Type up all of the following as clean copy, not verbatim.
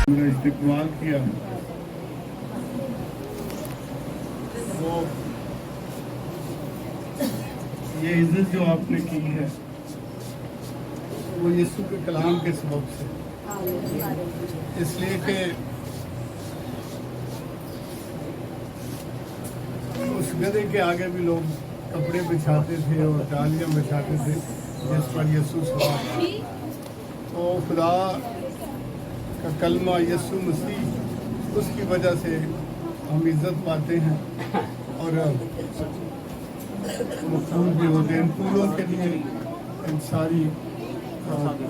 میرا استقبال کیا وہ یہ عزت جو آپ نے کی ہے وہ یسوع کے کلام کے سبب سے، اس لیے کہ اس گدھے کے آگے بھی لوگ کپڑے بچھاتے تھے اور ڈالیاں بچھاتے تھے جس پر یسوع سوار تھا۔ تو خدا کا کلمہ یسوع مسیح، اس کی وجہ سے ہم عزت پاتے ہیں، اور وہ پھول بھی ہوتے ہیں۔ ان پھولوں کے لیے ان ساری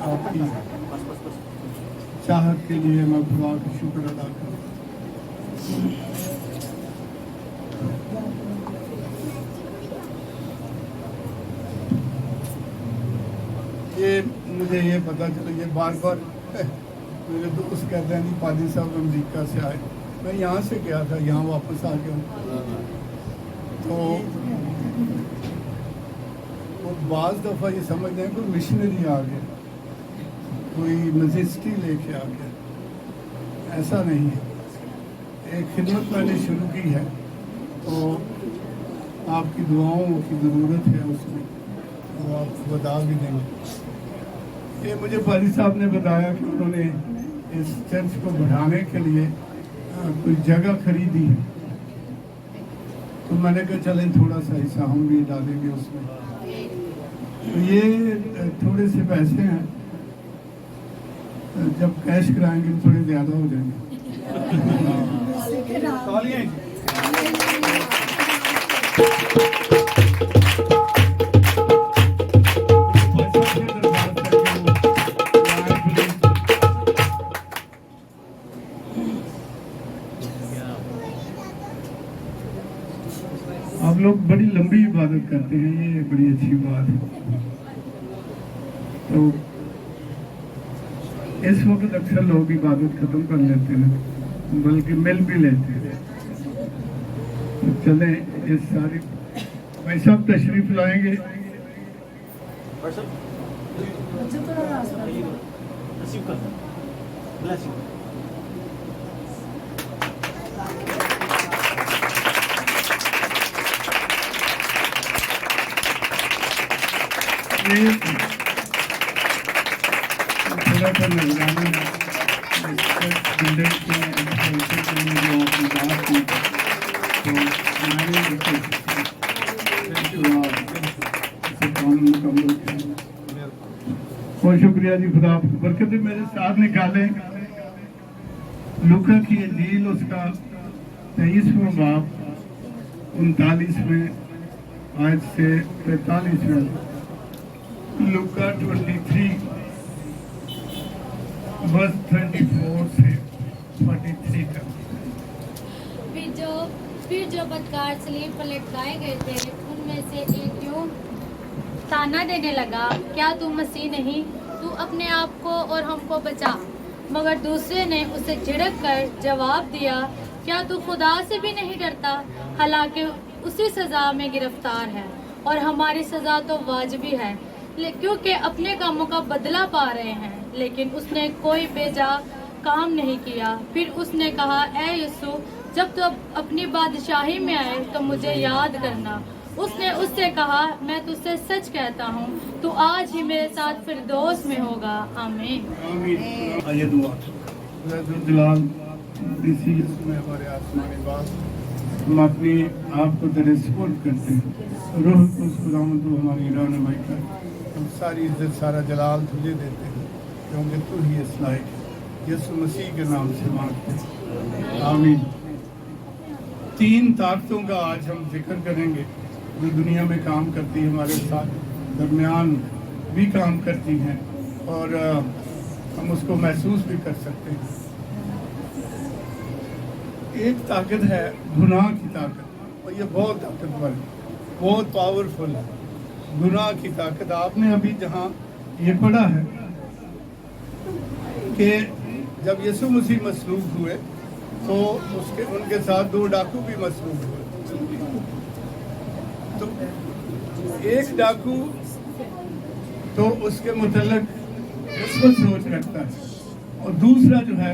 آپ کی چاہت کے لیے میں خدا کا شکر ادا کروں۔ یہ مجھے یہ پتا چلا، یہ بار بار میرے دوست کہتے ہیں نہیں پادری صاحب امریکہ سے آئے، میں یہاں سے گیا تھا، یہاں واپس آ گیا ہوں۔ تو وہ بعض دفعہ یہ سمجھتے ہیں کوئی مشنری آ گیا، کوئی مجسٹری لے کے آ گیا، ایسا نہیں ہے۔ ایک خدمت میں نے شروع کی ہے، تو آپ کی دعاؤں کی ضرورت ہے اس میں، وہ آپ کو بتا بھی دیں گے۔ یہ مجھے پادری صاحب نے بتایا کہ انہوں نے اس چرچ کو بڑھانے کے لیے کوئی جگہ خریدی ہے، تو میں نے کہا چلیں تھوڑا سا حصہ ہم بھی ڈالیں گے اس میں۔ تو یہ تھوڑے سے پیسے ہیں، جب کیش کرائیں گے تھوڑے زیادہ ہو جائیں گے۔ آپ لوگ بڑی لمبی عبادت کرتے ہیں، یہ بڑی اچھی بات ہے۔ تو اس وقت اکثر لوگ عبادت ختم کر لیتے ہیں، بلکہ مل بھی لیتے ہیں۔ تو چلیں یہ ساری بھائی صاحب تشریف لائیں گے۔ تھوڑا سا نگرانی بہت شکریہ جی، خدا آپ کو برکت۔ میرے ساتھ نکالیں لوکا کی انجیل، اس کا 23واں باب 39ویں آیت سے 45ویں۔ لوکا 23 verse 24 سے 43 تک۔ پھر جو بدکار صلیب پر لٹکائے گئے تھے ان میں سے ایک یوں تانا دینے لگا، کیا تو مسیح نہیں؟ تو اپنے آپ کو اور ہم کو بچا۔ مگر دوسرے نے اسے جھڑک کر جواب دیا، کیا تو خدا سے بھی نہیں ڈرتا؟ حالانکہ اسی سزا میں گرفتار ہے، اور ہماری سزا تو واجبی ہے کیونکہ اپنے کاموں کا بدلہ پا رہے ہیں۔ لیکن اس نے کوئی بے جا کام نہیں کیا۔ پھر اس نے کہا، اے یسوع، جب تو اپنی بادشاہی میں آئے تو مجھے یاد کرنا۔ اس نے اس سے کہا، میں تجھ سے سچ کہتا ہوں، تو آج ہی میرے ساتھ فردوس میں ہوگا۔ آمین۔ آمین۔ آئیے دعا جلال اسی میں ہمارے آسمانی باپ، ہم اپنی آپ کو تیرے سپرد کرتے ہیں۔ روح القدس خداوند تو ہماری رہنمائی کر، ہم ساری عزت سارا جلال تجھے دیتے ہیں کیونکہ تو ہی اس لائق ہے۔ یسوع مسیح کے نام سے مانگتے ہیں، آمین۔ 3 طاقتوں کا آج ہم ذکر کریں گے جو دنیا میں کام کرتی ہیں، ہمارے ساتھ درمیان بھی کام کرتی ہیں، اور ہم اس کو محسوس بھی کر سکتے ہیں۔ ایک طاقت ہے گناہ کی طاقت، اور یہ بہت طاقتور ہے، بہت پاورفل ہے۔ گناہ کی طاقت، آپ نے ابھی جہاں یہ پڑھا ہے کہ جب یسوع مسیح مصلوب ہوئے تو ان کے ساتھ 2 ڈاکو بھی مصلوب ہوئے۔ تو ایک ڈاکو تو اس کے متعلق مثبت سوچ رکھتا ہے، اور دوسرا جو ہے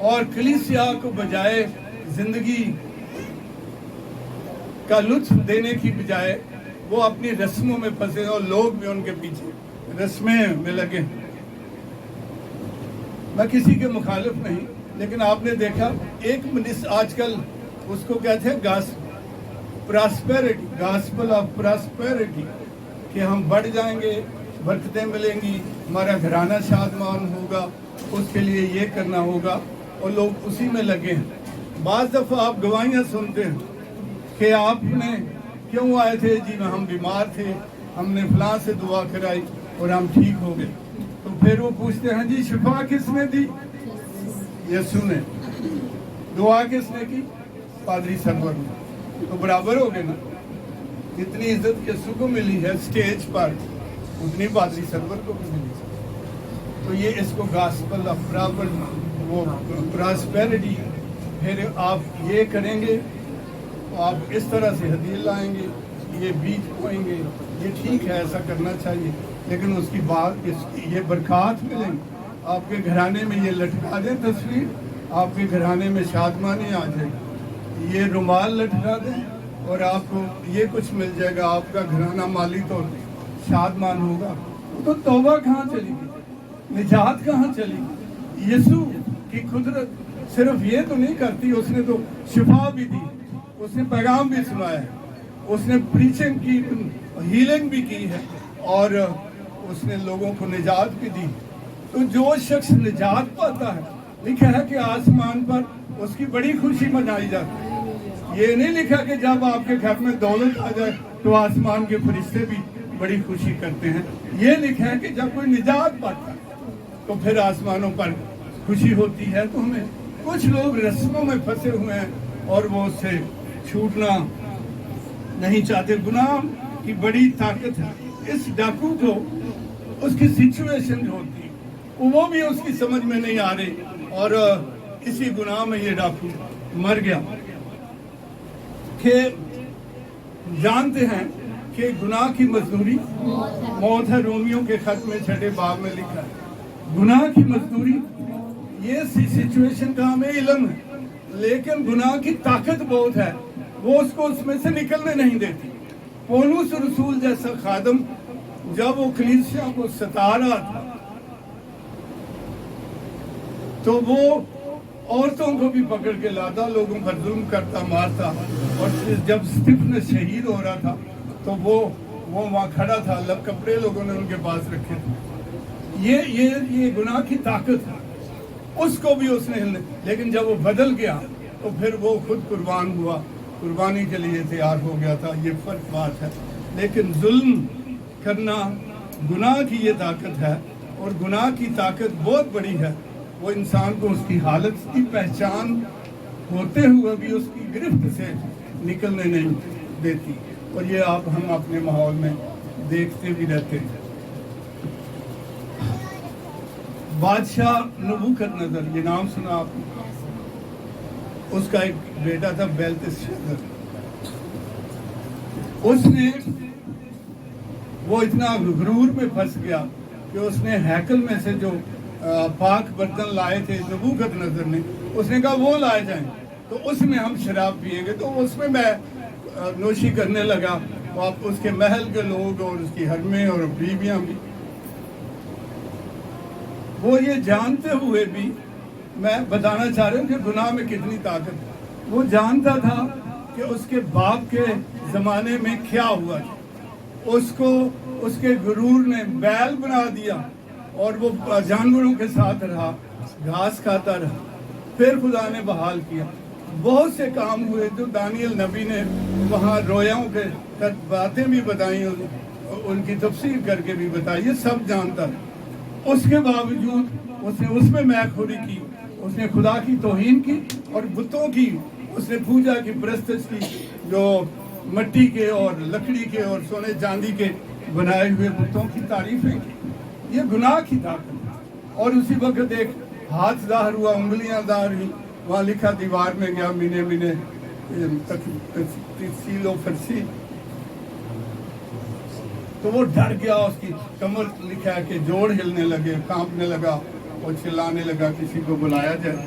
اور کلیسیا کو بجائے زندگی کا لطف دینے کی بجائے وہ اپنی رسموں میں پھنسے اور لوگ بھی ان کے پیچھے رسمیں میں لگے. میں کسی کے مخالف نہیں، لیکن آپ نے دیکھا ایک آج کل اس کو کہتے ہیں پراسپیرٹی، گاسپل آف پراسپیرٹی، کہ ہم بڑھ جائیں گے، برکتیں ملیں گی، ہمارا گھرانہ شادمان ہوگا، اس کے لیے یہ کرنا ہوگا، اور لوگ اسی میں لگے ہیں. بعض دفعہ آپ گواہیاں سنتے ہیں کہ آپ نے کیوں آئے تھے؟ جی ہم بیمار تھے، ہم نے فلاں سے دعا کرائی اور ہم ٹھیک ہو گئے. تو پھر وہ پوچھتے ہیں جی شفا کس نے دی؟ یسوع نے. دعا کس نے کی؟ پادری سرور نے. تو برابر ہو گئے نا. جتنی عزت یسوع کو ملی ہے سٹیج پر، اتنی پادری سرور کو بھی ملی. تو یہ اس کو گاسپل آف وہ پراسپیرٹی. پھر آپ یہ کریں گے، آپ اس طرح سے ہدیے لائیں گے، یہ بیج بوئیں گے، یہ ٹھیک ہے، ایسا کرنا چاہیے، لیکن اس کی بات یہ برکات ملیں گی. آپ کے گھرانے میں یہ لٹکا دیں تصویر، آپ کے گھرانے میں شادمانی آ جائے گی. یہ رومال لٹکا دیں اور آپ کو یہ کچھ مل جائے گا، آپ کا گھرانہ مالی طور پہ شادمان ہوگا. تو توبہ کہاں چلی گئی؟ نجات کہاں چلی گئی؟ یسوع کی قدرت صرف یہ تو نہیں کرتی، اس نے تو شفا بھی دی، اس نے پیغام بھی سنایا ہے، اس نے پریچنگ کی، ہیلنگ بھی کی ہے، اور اس نے لوگوں کو نجات بھی دی. تو جو شخص نجات پاتا ہے، لکھا ہے کہ آسمان پر اس کی بڑی خوشی منائی جاتی ہے. یہ نہیں لکھا کہ جب آپ کے گھر میں دولت آ جائے تو آسمان کے فرشتے بھی بڑی خوشی کرتے ہیں. یہ لکھا ہے کہ جب کوئی نجات پاتا ہے تو پھر آسمانوں پر خوشی ہوتی ہے. تو ہمیں کچھ لوگ رسموں میں پھنسے ہوئے ہیں اور وہ اس سے چھوٹنا نہیں چاہتے. گناہ کی بڑی طاقت ہے. اس ڈاکو کو اس کی سچویشن جو ہوتی ہے وہ بھی اس کی سمجھ میں نہیں آ رہی، اور اسی گناہ میں یہ ڈاکو مر گیا. کہ جانتے ہیں کہ گناہ کی مزدوری موت ہے. رومیوں کے خط میں 6 باب میں لکھا ہے گناہ کی مزدوری. یہ سچویشن کا ہمیں علم ہے، لیکن گناہ کی طاقت بہت ہے، وہ اس کو اس میں سے نکلنے نہیں دیتی. پولس رسول جیسا خادم جب وہ کلیسیا کو ستا رہا تھا تو وہ عورتوں کو بھی پکڑ کے لاتا، لوگوں پر ظلم کرتا، مارتا. اور جب اسٹیفنس شہید ہو رہا تھا تو وہ وہاں کھڑا تھا، الگ کپڑے لوگوں نے ان کے پاس رکھے تھے. یہ گناہ کی طاقت ہے، اس کو بھی اس نے. لیکن جب وہ بدل گیا تو پھر وہ خود قربان ہوا، قربانی کے لیے تیار ہو گیا تھا. یہ فرق بات ہے. لیکن ظلم کرنا گناہ کی یہ طاقت ہے، اور گناہ کی طاقت بہت بڑی ہے. وہ انسان کو اس کی حالت کی پہچان ہوتے ہوئے بھی اس کی گرفت سے نکلنے نہیں دیتی. اور یہ ہم اپنے ماحول میں دیکھتے بھی رہتے ہیں. بادشاہ نبوکدنضر، یہ نام سنا آپ نے؟ اس کا ایک بیٹا تھا بیلتشازر. اس نے وہ اتنا غرور میں پھنس گیا کہ اس نے ہیکل میں سے جو پاک برتن لائے تھے نبوکدنضر نے، اس نے کہا وہ لائے جائیں، تو اس میں ہم شراب پیئیں گے. تو اس میں نوشی کرنے لگا. اس کے محل کے لوگ اور اس کی حرمیں اور بیویاں بھی. وہ یہ جانتے ہوئے بھی، میں بتانا چاہ رہا ہوں کہ گناہ میں کتنی طاقت ہے. وہ جانتا تھا کہ اس کے باپ کے زمانے میں کیا ہوا تھا. اس کو اس کے غرور نے بیل بنا دیا اور وہ جانوروں کے ساتھ رہا، گھاس کھاتا رہا. پھر خدا نے بحال کیا. بہت سے کام ہوئے جو دانیل نبی نے وہاں رویاؤں کے باتیں بھی بتائیں، ان کی تفسیر کر کے بھی بتائی. یہ سب جانتا ہے. اس کے باوجود اس نے اس میں میخوری کی، اس نے خدا کی توہین کی اور بتوں کی اس نے پوجا کی، پرستش کی، جو مٹی کے اور لکڑی کے اور سونے چاندی کے بنائے ہوئے بتوں کی تعریفیں کی. یہ گناہ کی طاقت ہے. اور اسی وقت ایک ہاتھ ظاہر ہوا، انگلیاں ظاہر ہوئی. وہاں لکھا دیوار میں گیا، مینے تفصیل و فرسی. تو وہ ڈر گیا. اس کی کمر لکھا ہے کہ جوڑ ہلنے لگے، کانپنے لگا اور چلانے لگا کسی کو بلایا جائے.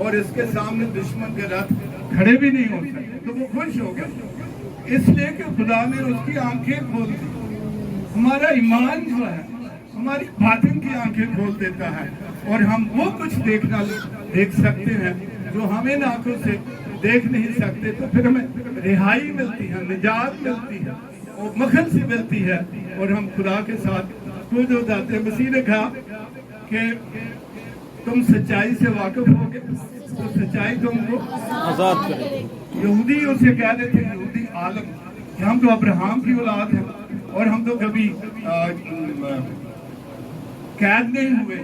اور اس کے سامنے دشمن کے راتھ کھڑے بھی نہیں ہو سکتے، تو وہ خوش ہو گئے، اس لیے کہ خدا نے اس کی آنکھیں کھول دی۔ ہمارا ایمان جو ہے ہماری باطن کی آنکھیں کھول دیتا ہے، اور ہم وہ کچھ دیکھ سکتے ہیں جو ہم ان آنکھوں سے دیکھ نہیں سکتے، تو پھر ہمیں رہائی ملتی ہے، نجات ملتی ہے، اور مخل سے ملتی ہے، اور ہم خدا کے ساتھ خود ہو جاتے ہیں۔ مسیح نے کہا کہ تم سچائی سے واقف ہو گے تو سچائی تم کو آزاد کرے۔ یہودی اسے کہہ رہے تھے، یہودی عالم، کہ ہم تو ابراہم کی اولاد ہیں اور ہم تو کبھی قید نہیں ہوئے،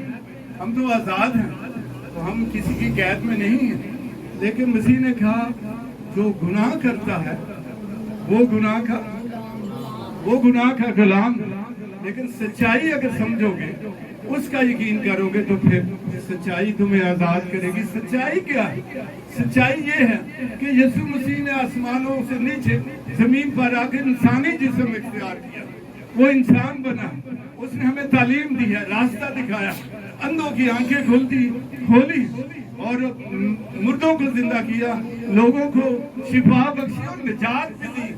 ہم تو آزاد ہیں، تو ہم کسی کی قید میں نہیں ہیں۔ لیکن مسیح نے کہا جو گناہ کرتا ہے وہ گناہ کا غلام، لیکن سچائی اگر سمجھو گے، اس کا یقین کرو گے، تو پھر سچائی تمہیں آزاد کرے گی۔ سچائی کیا ہے؟ سچائی یہ ہے کہ یسوع مسیح نے آسمانوں سے نیچے زمین پر آ کے انسانی جسم اختیار کیا، وہ انسان بنا، اس نے ہمیں تعلیم دی ہے، راستہ دکھایا، اندھوں کی آنکھیں کھولی اور مردوں کو زندہ کیا، لوگوں کو شفا بخشی اور نجات ملی،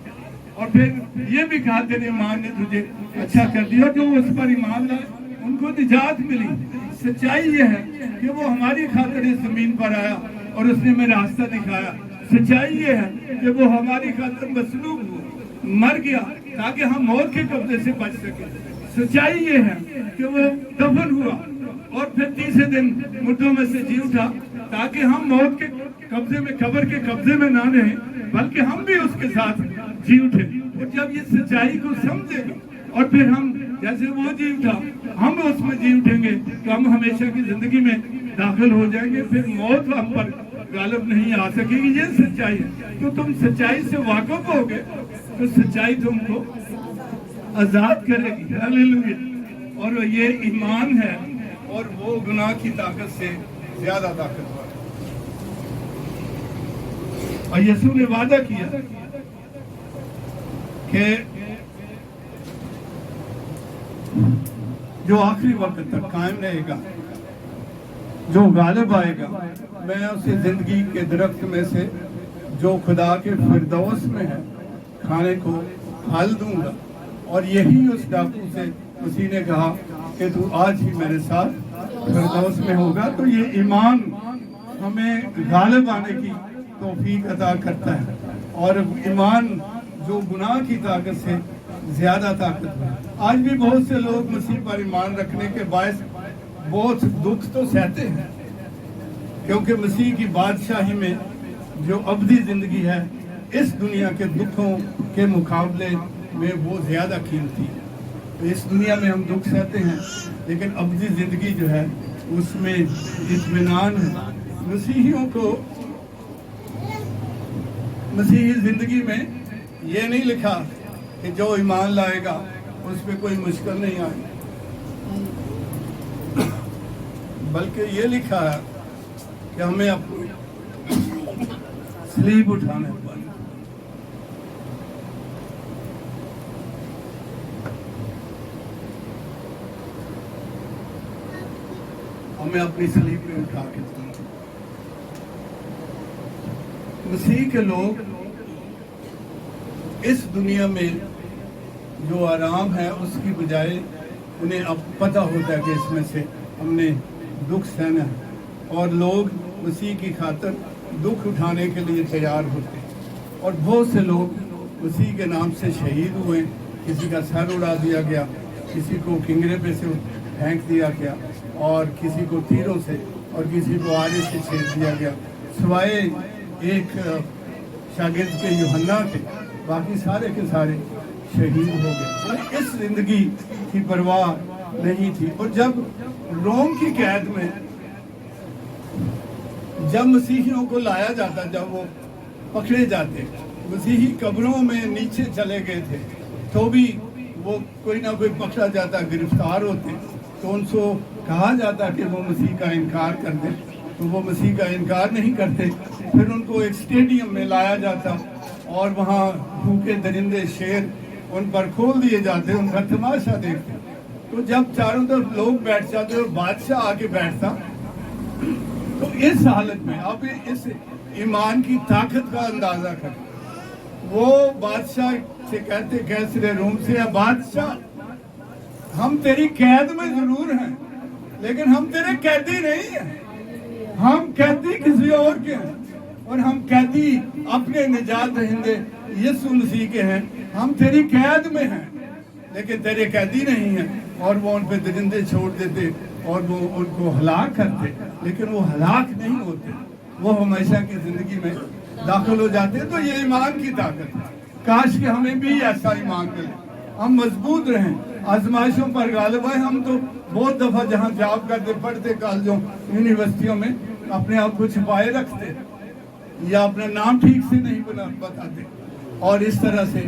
اور پھر یہ بھی کہا تیرے ایمان نے تجھے اچھا کر دیا، جو اس پر ایمان لائے ان کو نجات ملی۔ سچائی یہ ہے کہ وہ ہماری خاطر اس زمین پر آیا اور اس نے ہمیں راستہ دکھایا۔ سچائی یہ ہے کہ وہ ہماری خاطر مصلوب ہوا، مر گیا تاکہ ہم موت کے قبضے سے بچ سکیں۔ سچائی یہ ہے کہ وہ دفن ہوا اور پھر تیسرے دن مردوں میں سے جی اٹھا، تاکہ ہم موت کے قبضے میں، قبر کے قبضے میں نہ رہیں، بلکہ ہم بھی اس کے ساتھ جی اٹھے۔ اور جب یہ سچائی کو سمجھے گا اور پھر ہم جیسے وہ جی اٹھا ہم اس میں جی اٹھیں گے، تو ہم ہمیشہ کی زندگی میں داخل ہو جائیں گے، پھر موت ہم پر غالب نہیں آ سکے گی۔ یہ سچائی ہے۔ تو تم سچائی سے واقف ہو گے تو سچائی تم کو آزاد کرے گی۔ ہاللیلویا۔ اور یہ ایمان ہے، اور وہ گناہ کی طاقت سے زیادہ طاقتور ہے۔ اور یسوع نے وعدہ کیا کہ جو آخری وقت تک قائم رہے گا، جو غالب آئے گا، میں اسے زندگی کے درخت میں سے جو خدا کے فردوس میں ہے کھانے کو پھل دوں گا۔ اور یہی اس ڈاکو سے مسیح نے کہا کہ تو آج ہی میرے ساتھ فردوس میں ہوگا۔ تو یہ ایمان ہمیں غالب آنے کی توفیق عطا کرتا ہے، اور ایمان جو گناہ کی طاقت سے زیادہ طاقتور ہے۔ آج بھی بہت سے لوگ مسیح پر ایمان رکھنے کے باعث بہت دکھ تو سہتے ہیں، کیونکہ مسیح کی بادشاہی میں جو ابدی زندگی ہے اس دنیا کے دکھوں کے مقابلے میں وہ زیادہ قیمتی ہے۔ تو اس دنیا میں ہم دکھ سہتے ہیں، لیکن ابدی زندگی جو ہے اس میں اطمینان ہے۔ مسیحیوں کو مسیحی زندگی میں یہ نہیں لکھا کہ جو ایمان لائے گا اس پہ کوئی مشکل نہیں آئے، بلکہ یہ لکھا ہے کہ ہمیں اپنی سلیب اٹھانا پڑے۔ ہمیں اپنی سلیب پہ اٹھا کے چلنا۔ مسیح کے لوگ اس دنیا میں جو آرام ہے اس کی بجائے انہیں اب پتہ ہوتا ہے کہ اس میں سے ہم نے دکھ سہنا ہے، اور لوگ مسیح کی خاطر دکھ اٹھانے کے لیے تیار ہوتے ہیں۔ اور بہت سے لوگ مسیح کے نام سے شہید ہوئے، کسی کا سر اڑا دیا گیا، کسی کو کنگرے پہ سے پھینک دیا گیا، اور کسی کو تیروں سے اور کسی کو آرے سے چھید دیا گیا، سوائے ایک شاگرد کے یوحنا کے، باقی سارے کے سارے شہید ہو گئے۔ اس زندگی کی پرواہ نہیں تھی۔ اور جب روم کی قید میں جب مسیحیوں کو لایا جاتا، جب وہ پکڑے جاتے، مسیحی قبروں میں نیچے چلے گئے تھے، تو بھی وہ کوئی نہ کوئی پکڑا جاتا، گرفتار ہوتے، تو ان کو کہا جاتا کہ وہ مسیح کا انکار کر دیں، تو وہ مسیح کا انکار نہیں کرتے۔ پھر ان کو ایک اسٹیڈیم میں لایا جاتا اور وہاں بھوکے درندے شیر ان پر کھول دیے جاتے، ان کا تماشا دیکھتے۔ تو جب چاروں طرف لوگ بیٹھ جاتے اور بادشاہ آ کے بیٹھتا تو اس حالت میں آپ اس ایمان کی طاقت کا اندازہ کریں. وہ بادشاہ سے کہتے کیسرے روم سے, بادشاہ ہم تیری قید میں ضرور ہیں لیکن ہم تیرے قیدی نہیں ہیں, ہم قیدی کسی اور کے ہیں, اور ہم قیدی اپنے نجات دہندے یسوع مسیح کے ہیں. ہم تیری قید میں ہیں لیکن تیرے قیدی نہیں ہیں. اور وہ ان پہ درندے چھوڑ دیتے اور وہ ان کو ہلاک کرتے, لیکن وہ ہلاک نہیں ہوتے, وہ ہمیشہ کی زندگی میں داخل ہو جاتے. تو یہ ایمان کی طاقت ہے. کاش کہ ہمیں بھی ایسا ایمان ملے, ہم مضبوط رہیں, آزمائشوں پر غالب آئے. ہم تو بہت دفعہ جہاں جاب کرتے پڑھتے کالجوں یونیورسٹیوں میں اپنے آپ کو چھپائے رکھتے یا اپنا نام ٹھیک سے نہیں بتاتے, اور اس طرح سے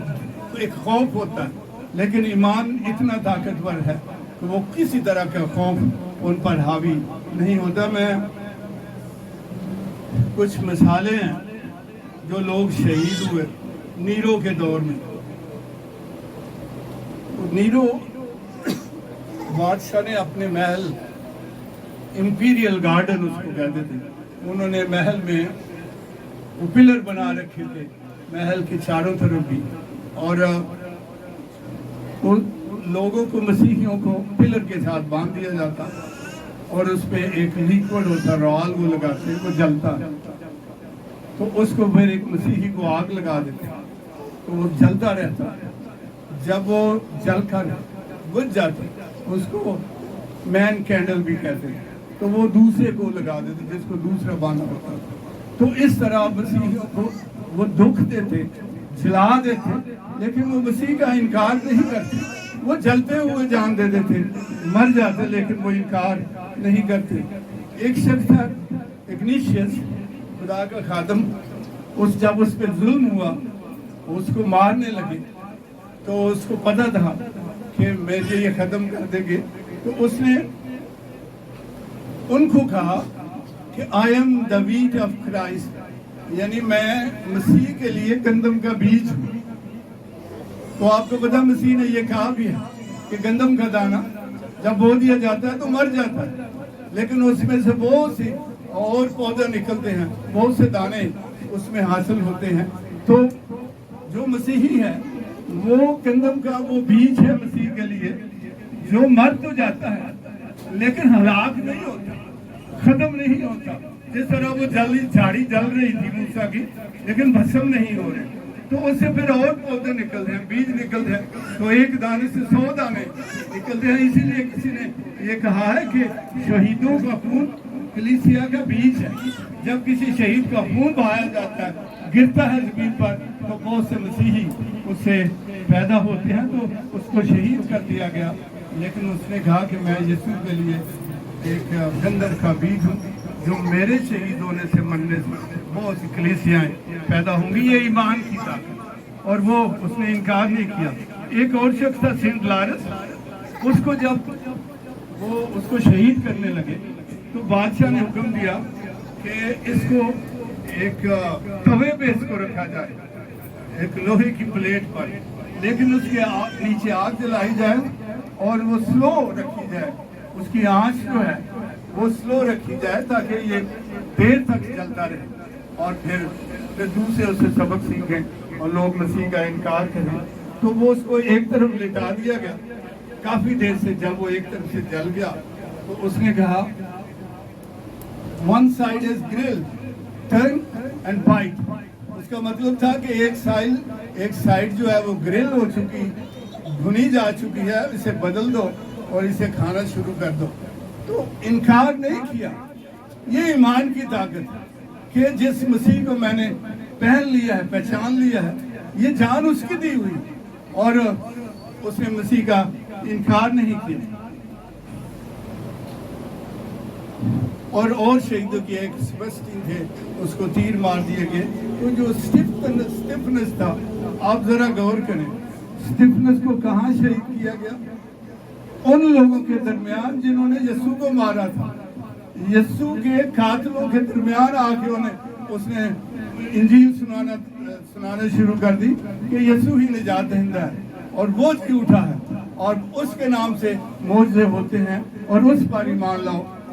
ایک خوف ہوتا ہے. لیکن ایمان اتنا طاقتور ہے کہ وہ کسی طرح کا خوف ان پر حاوی نہیں ہوتا. میں کچھ مثالیں ہیں جو لوگ شہید ہوئے نیرو کے دور میں. نیرو بادشاہ نے اپنے محل, امپیریل گارڈن اس کو کہتے تھے, انہوں نے محل میں وہ پلر بنا رکھے تھے محل کے چاروں طرف بھی, اور لوگوں کو, مسیحیوں کو پلر کے ساتھ باندھ دیا جاتا اور اس پہ ایک لیکوڈ ہوتا رال وہ لگاتے, وہ جلتا, تو اس کو پھر ایک مسیحی کو آگ لگا دیتے تو وہ جلتا رہتا. جب وہ جل کر بجھ جاتی اس کو مین کینڈل بھی کہتے ہیں, تو وہ دوسرے کو لگا دیتے جس کو دوسرا باندھا ہوتا. تو اس طرح مسیحیوں کو وہ دکھ دیتے, جلا دیتے, لیکن وہ مسیح کا انکار نہیں کرتے. وہ جلتے ہوئے جان دے دیتے, مر جاتے, لیکن وہ انکار نہیں کرتے. ایک شخص تھا اگنیشیس, خدا کا خادم, جب اس پہ ظلم ہوا اس کو مارنے لگے تو اس کو پتہ تھا کہ مجھے یہ ختم کر دیں گے, تو اس نے ان کو کہا کہ I am the wheat of Christ, یعنی میں مسیح کے لیے گندم کا بیج ہوں. تو آپ کو پتا مسیح نے یہ کہا بھی ہے کہ گندم کا دانہ جب بو دیا جاتا ہے تو مر جاتا ہے, لیکن اس میں سے بہت سے اور پودے نکلتے ہیں, بہت سے دانے اس میں حاصل ہوتے ہیں. تو جو مسیحی ہے وہ گندم کا وہ بیج ہے مسیح کے لیے, جو مر تو جاتا ہے لیکن ہلاک نہیں ہوتا, ختم نہیں ہوتا. جس طرح وہ جھاڑی جل رہی تھی موسیٰ کی لیکن بھسم نہیں ہو رہے, تو اس سے پھر اور پودے نکلتے ہیں, بیج نکلتے ہیں, تو ایک دانے سے 100 دانے نکلتے ہیں. اسی لیے کسی نے یہ کہا ہے کہ شہیدوں کا خون کلیسیا کا بیج ہے. جب کسی شہید کا خون بہایا جاتا ہے, گرتا ہے زمین پر, تو بہت سے مسیحی اس سے پیدا ہوتے ہیں. تو اس کو شہید کر دیا گیا, لیکن اس نے کہا کہ میں یسوع کے لیے ایک گندم کا بیج ہوں, جو میرے شہید ہونے سے مرنے سے بہت سی کلیسیائیں پیدا ہوں گی. یہ ایمان کی طاقت, اور وہ اس نے انکار نہیں کیا. ایک اور شخص تھا سینٹ لارس, اس کو جب وہ اس کو شہید کرنے لگے تو بادشاہ نے حکم دیا کہ اس کو ایک توے پہ اس کو رکھا جائے, ایک لوہے کی پلیٹ پر, لیکن اس کے نیچے آگ جلائی جائے اور وہ سلو رکھی جائے, اس کی آنچ جو ہے وہ سلو رکھی جائے تاکہ یہ دیر تک چلتا رہے, اور پھر دوسرے اس سے سبق سیکھیں اور لوگ مسیح کا انکار کریں. تو وہ اس کو ایک طرف لٹا دیا گیا. کافی دیر سے جب وہ ایک طرف سے جل گیا تو اس نے کہا one side is grilled, turn and bite. اس کا مطلب تھا کہ ایک سائڈ جو ہے وہ گرل ہو چکی, بھنی جا چکی ہے, اسے بدل دو اور اسے کھانا شروع کر دو. تو انکار نہیں کیا. یہ ایمان کی طاقت ہے کہ جس مسیح کو میں نے پہن لیا ہے, پہچان لیا ہے, یہ جان اس کی دی ہوئی, اور اس نے مسیح کا انکار نہیں کیا. اور شہیدوں کی ایک سبسٹین تھے, اس کو تیر مار دیے گئے. تو جو سٹیفنس تھا, آپ ذرا غور کریں, سٹیفنس کو کہاں شہید کیا گیا؟ ان لوگوں کے درمیان جنہوں نے یسوع کو مارا تھا. یسوع کے قاتلوں کے درمیان آ کے اس نے انجیل سنانا شروع کر دی کہ یسوع ہی نجات دہندہ ہے اور وہ جھوٹا ہے, اور اس کے نام سے معجزے ہوتے ہیں اور اس پر ایمان لاؤ.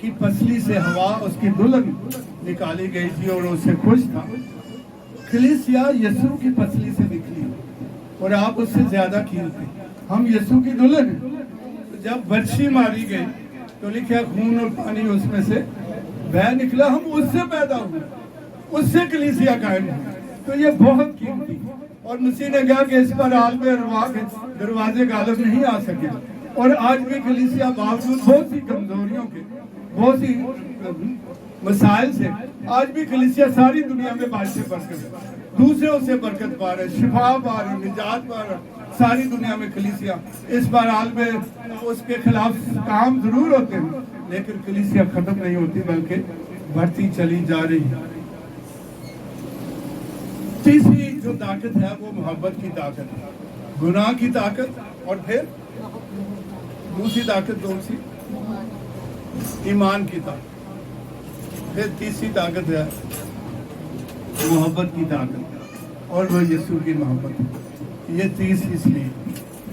کی پسلی سے ہوا اس کی دلہن نکالی گئی تھی اور اسے خوش تھا. کلیسیا یسوع کی پسلی سے نکلی اور آپ اس سے زیادہ قیمتی. ہم یسوع کی دلہن ہیں. جب برچھی ماری گئی تو لکھا خون اور پانی اس میں سے بہہ نکلا. ہم اس سے پیدا ہوئے, اس سے کلیسیا قائم ہوئی. تو یہ بہت قیمتی. اور مسیح نے کہا کہ اس پر عالم ارواح کے دروازے غالب نہیں آ سکے. اور آج بھی کلیسیا باوجود بہت سی کمزوریوں کے, بہت سی مسائل سے, آج بھی کلیسیا ساری دنیا میں باعث برکت ہے. دوسروں سے برکت پا رہے, شفا پا رہے, نجات پا رہے. ساری دنیا میں کلیسیا اس بار عالم اس کے خلاف کام ضرور ہوتے ہیں, لیکن کلیسیا ختم نہیں ہوتی بلکہ بڑھتی چلی جا رہی ہے. تیسری جو طاقت ہے وہ محبت کی طاقت ہے, گناہ کی طاقت, اور پھر دوسری طاقت کون سی؟ ایمان کی طاقت. پھر تیسری طاقت ہے محبت کی طاقت, اور وہ یسوع کی محبت. یہ تیس اس لیے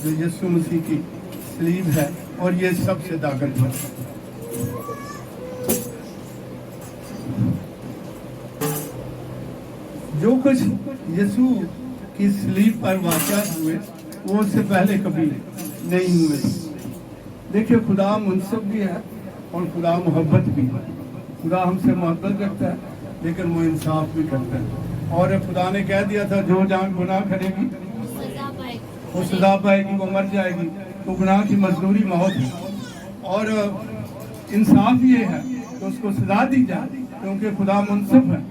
جو یسوع مسیح کی صلیب ہے, اور یہ سب سے طاقت ہے. جو کچھ یسوع کی صلیب پر واقعات ہوئے وہ اس سے پہلے کبھی نہیں ہوئے. دیکھیں, خدا منصف بھی ہے اور خدا محبت بھی ہے. خدا ہم سے محبت رکھتا ہے لیکن وہ انصاف بھی کرتا ہے. اور خدا نے کہہ دیا تھا جو جان گناہ کرے گی وہ سزا پائے گی, وہ مر جائے گی. تو گناہ کی مزدوری موت ہے, اور انصاف یہ ہے کہ اس کو سزا دی جائے, کیونکہ خدا منصف ہے.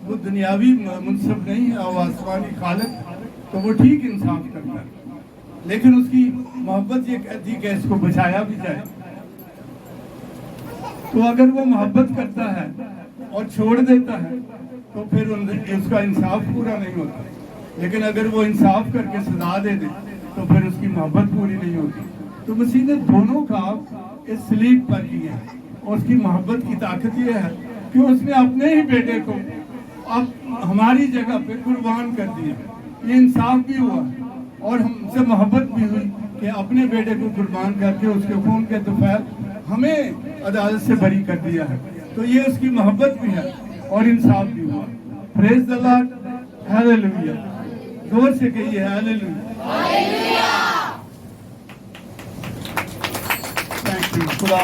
وہ دنیاوی منصف نہیں ہے, اور آسمانی خالق, تو وہ ٹھیک انصاف کرتا ہے. لیکن اس کی محبت یہ کہتی کہ اس کو بچایا بھی جائے. تو اگر وہ محبت کرتا ہے اور چھوڑ دیتا ہے تو پھر اس کا انصاف پورا نہیں ہوتا. لیکن اگر وہ انصاف کر کے سزا دے دے تو پھر اس کی محبت پوری نہیں ہوتی. تو مسیح نے دونوں کام اس صلیب پر کیے, اور اس کی محبت کی طاقت یہ ہے کہ اس نے اپنے ہی بیٹے کو اب ہماری جگہ پہ قربان کر دیا. یہ انصاف بھی ہوا اور ہم سے محبت بھی ہوئی کہ اپنے بیٹے کو قربان کر کے اس کے خون کے طفیل ہمیں عدالت سے بری کر دیا ہے. تو یہ اس کی محبت بھی ہے اور انصاف بھی ہوا. پریز دی لارڈ, ہیلیلویا. زور سے کہیے ہیلیلویا. Thank you. خدا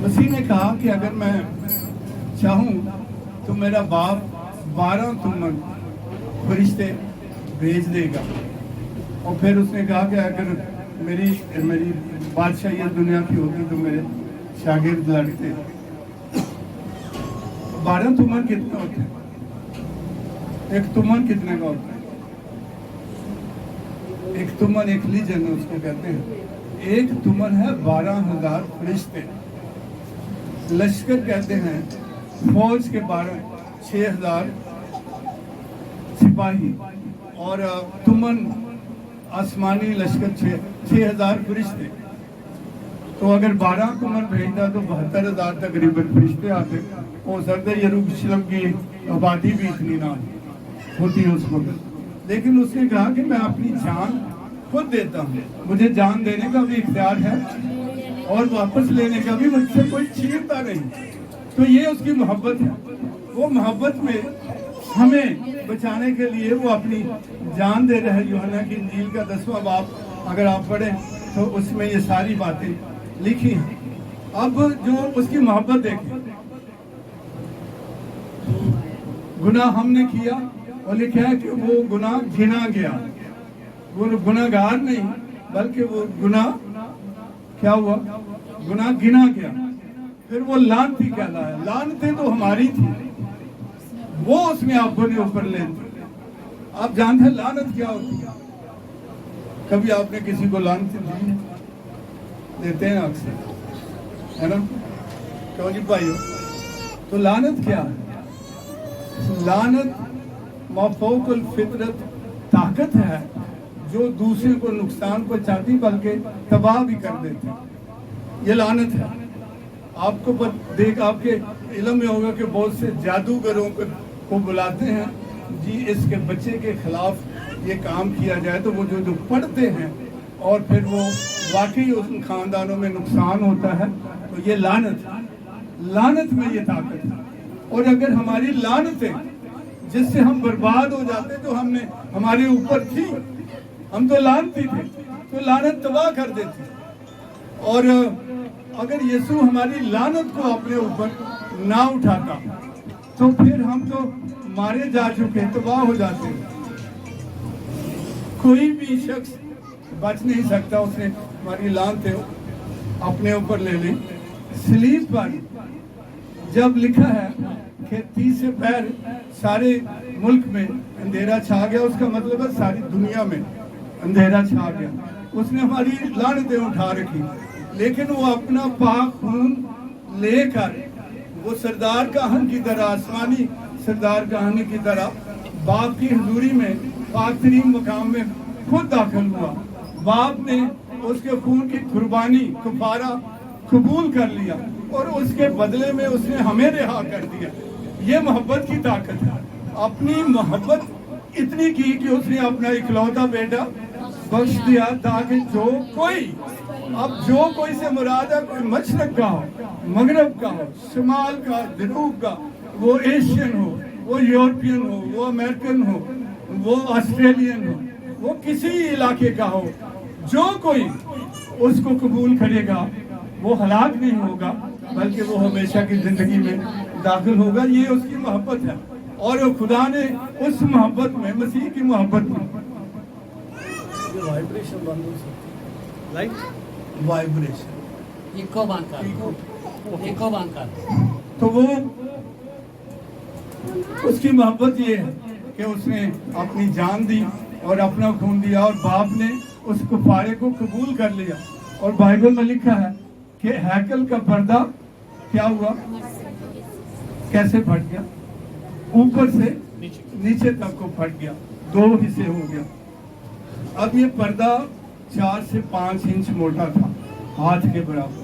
مسیح نے کہا کہ اگر میں چاہوں تو میرا باپ 12 تمن فرشتے بھیج دے گا. اور پھر اس نے کہا کہ اگر میری بادشاہیت دنیا کی ہوتی تو میرے شاگرد لڑتے. 12 تمن کتنے ہوتے ہیں؟ ایک تمن کتنے کا ہوتا ہے؟ ایک تمن, ایک لیجن اس کو کہتے ہیں. ایک تمن ہے 12,000 فرشتے. لشکر کہتے ہیں فوج کے 6,000 سپاہی, اور تمن آسمانی لشکر 6,000 فرشتے. تو اگر 12 تمن بھیجتا تو 72,000 تقریباً فرشتے آتے. اور سرد یروشلم کی آبادی بھی اتنی نہ ہوتی اس وقت. لیکن اس نے کہا کہ میں اپنی جان خود دیتا ہوں, مجھے جان دینے کا بھی اختیار ہے اور واپس لینے کا بھی مجھ سے کوئی چھینتا نہیں. تو یہ اس کی محبت ہے. وہ محبت میں ہمیں بچانے کے لیے وہ اپنی جان دے رہے. یوحنا کی انجیل کا 10واں باب اگر آپ پڑھیں تو اس میں یہ ساری باتیں لکھی ہیں. اب جو اس کی محبت دیکھیں, گناہ ہم نے کیا اور لکھا ہے کہ وہ گناہ گنا گیا. وہ گناہ گار نہیں بلکہ وہ گناہ کیا ہوا؟ گناہ گنا گیا. پھر وہ لعنتی کہلایا. لعنتیں تو ہماری تھی, وہ اس نے آپ کو اوپر لے دی. آپ جانتے ہیں لعنت کیا ہوتی ہے؟ کبھی آپ نے کسی کو لعنت دی؟ دیتے ہیں اکثر, ہے نا؟ کیوں جی بھائیو؟ تو لعنت کیا ہے؟ لعنت مافوق الفطرت طاقت ہے جو دوسرے کو نقصان پہنچاتی بلکہ تباہ بھی کر دیتی. یہ لعنت ہے. آپ کو آپ کے علم میں ہوگا کہ بہت سے جادوگروں کو بلاتے ہیں, جی اس کے بچے کے خلاف یہ کام کیا جائے تو وہ جو پڑھتے ہیں اور پھر وہ واقعی ان خاندانوں میں نقصان ہوتا ہے، تو یہ لعنت میں یہ طاقت ہے. اور اگر ہماری لعنتیں جس سے ہم برباد ہو جاتے تو ہمارے اوپر تھی، ہم تو لعنتی تھے، تو لعنت تباہ کر دیتی. اور اگر یسوع ہماری لعنت کو اپنے اوپر نہ اٹھاتا تو پھر ہم تو مارے جا چکے، تباہ ہو جاتے. کوئی بھی شخص بچ نہیں سکتا، اس نے ہماری لعنتیں اپنے اوپر لے لی. صلیب پر جب لکھا ہے کہ تیسرے پہر سارے ملک میں اندھیرا چھا گیا، اس کا مطلب ہے ساری دنیا میں اندھیرا چھا گیا. اس نے ہماری لعنتیں اٹھا رکھی، لیکن وہ اپنا پاک خون لے کر وہ سردار کاہن کی طرح، آسمانی سردار کاہن کی طرح باپ کی حضوری میں پاک ترین مقام میں خود داخل ہوا. باپ نے اس کے خون کی قربانی کفارہ قبول کر لیا اور اس کے بدلے میں اس نے ہمیں رہا کر دیا. یہ محبت کی طاقت ہے. اپنی محبت اتنی کی کہ اس نے اپنا اکلوتا بیٹا بخش دیا تاکہ جو کوئی سے مراد ہے، کوئی مشرق کا ہو، مغرب کا ہو، شمال کا، جنوب کا، وہ ایشین ہو، وہ یورپین ہو، وہ امریکن ہو، وہ آسٹریلین ہو، وہ کسی علاقے کا ہو، جو کوئی اس کو قبول کرے گا وہ ہلاک نہیں ہوگا بلکہ وہ ہمیشہ کی زندگی میں داخل ہوگا. یہ اس کی محبت ہے. اور خدا نے اس محبت میں، مسیح کی محبت میں وائبریشن بند ہو سکتی، لائٹ وائبریشن ایکو بند کر تو وہ اس کی محبت یہ ہے کہ اس نے اپنی جان دی اور اپنا خون دیا اور باپ نے اس کفارے کو قبول کر لیا. اور بائبل میں لکھا ہے کہ ہیکل کا پردہ کیا ہوا، کیسے پھٹ گیا، اوپر سے نیچے تک کو پھٹ گیا، 2 حصے ہو گیا. اب یہ پردہ 4 سے 5 انچ موٹا تھا، ہاتھ کے برابر،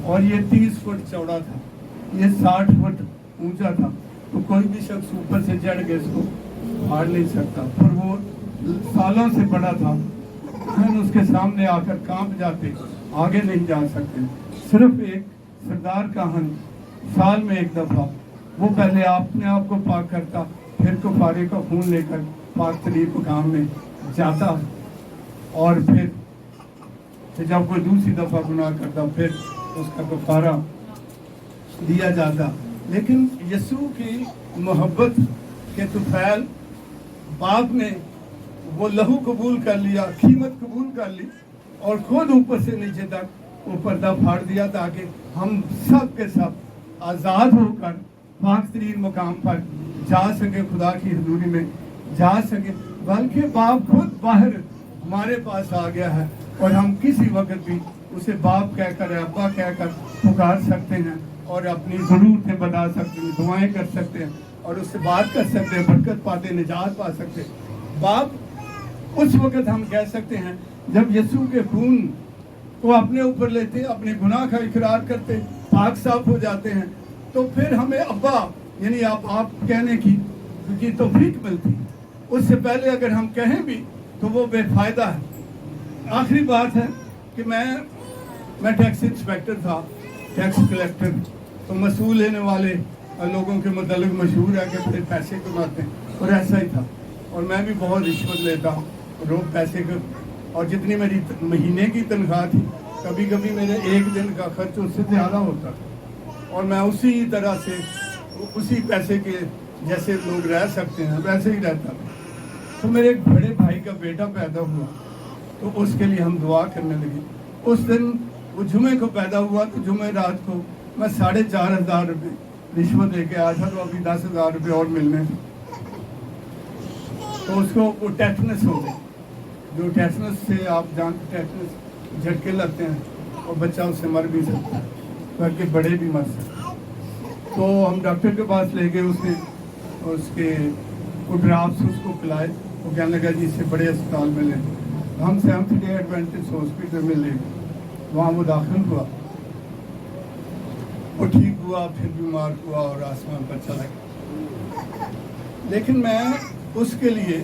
اور یہ 30 فٹ چوڑا تھا، یہ 60 فٹ اونچا تھا. تو کوئی بھی شخص اوپر سے چڑھ کے اس کو پھاڑ نہیں سکتا. پر وہ سالوں سے بڑا تھا، ہم اس کے سامنے آ کر کانپ جاتے، آگے نہیں جا سکتے. صرف ایک سردار کاہن سال میں ایک دفعہ وہ پہلے اپنے آپ کو پاک کرتا، پھر کفارے کا خون لے کر پاک ترین مقام میں جاتا، اور پھر جب کوئی دوسری دفعہ گناہ کرتا پھر اس کا کفارہ دیا جاتا. لیکن یسوع کی محبت کے طفیل باپ نے وہ لہو قبول کر لیا، قیمت قبول کر لی، اور خود اوپر سے نیچے تک وہ پردہ پھاڑ دیا تاکہ ہم سب کے سب آزاد ہو کر پاک ترین مقام پر جا سکے، خدا کی حضوری میں جا سکے. بلکہ باپ خود باہر ہمارے پاس آ گیا ہے اور ہم کسی وقت بھی اسے باپ کہہ کر، ابا کہہ کر پکار سکتے ہیں اور اپنی ضرورتیں بتا سکتے ہیں، دعائیں کر سکتے ہیں اور اس سے بات کر سکتے ہیں، برکت پاتے، نجات پا سکتے ہیں. باپ اس وقت ہم کہہ سکتے ہیں جب یسوع کے خون کو اپنے اوپر لیتے، اپنے گناہ کا اقرار کرتے، پاک صاف ہو جاتے ہیں، تو پھر ہمیں ابا یعنی آپ کہنے کی توفیق ملتی. اس سے پہلے اگر ہم کہیں بھی تو وہ بے فائدہ ہے. آخری بات ہے کہ میں ٹیکس انسپیکٹر تھا، ٹیکس کلیکٹر، تو وصول لینے والے لوگوں کے متعلق مشہور ہے کہ بڑے پیسے کماتے ہیں، اور ایسا ہی تھا. اور میں بھی بہت رشوت لیتا ہوں، روز پیسے کا، اور جتنی میری مہینے کی تنخواہ تھی کبھی کبھی میرے ایک دن کا خرچ اس سے زیادہ ہوتا اور میں اسی طرح سے اسی پیسے کے جیسے لوگ رہ سکتے ہیں ویسے ہی رہتا تھا. تو میرے ایک بڑے بھائی کا بیٹا پیدا ہوا تو اس کے لیے ہم دعا کرنے لگے. اس دن وہ جمعے کو پیدا ہوا تو جمعے رات کو میں 4,500 روپے رشوت لے کے آیا تھا، تو ابھی 10,000 روپے اور ملنے تھے. تو اس کو وہ ٹیٹنس ہو گئی، جو ٹیٹنس سے آپ جانتے ٹیٹنس جھٹکے لگتے ہیں اور بچہ اس سے مر بھی سکتا ہے، بلکہ بڑے بھی مر سکتے. تو ہم ڈاکٹر کے پاس لے گئے، اس نے اس کے ڈراپس اس کو پلائے. وہ کہنے لگا جی اسے بڑے اسپتال میں لیں. ہم سیونتھ ڈے ایڈوینٹسٹ ہاسپٹل میں لے گئے، وہاں وہ داخل ہوا، وہ ٹھیک ہوا، پھر بیمار ہوا اور آسمان پر چلا گیا. لیکن میں اس کے لیے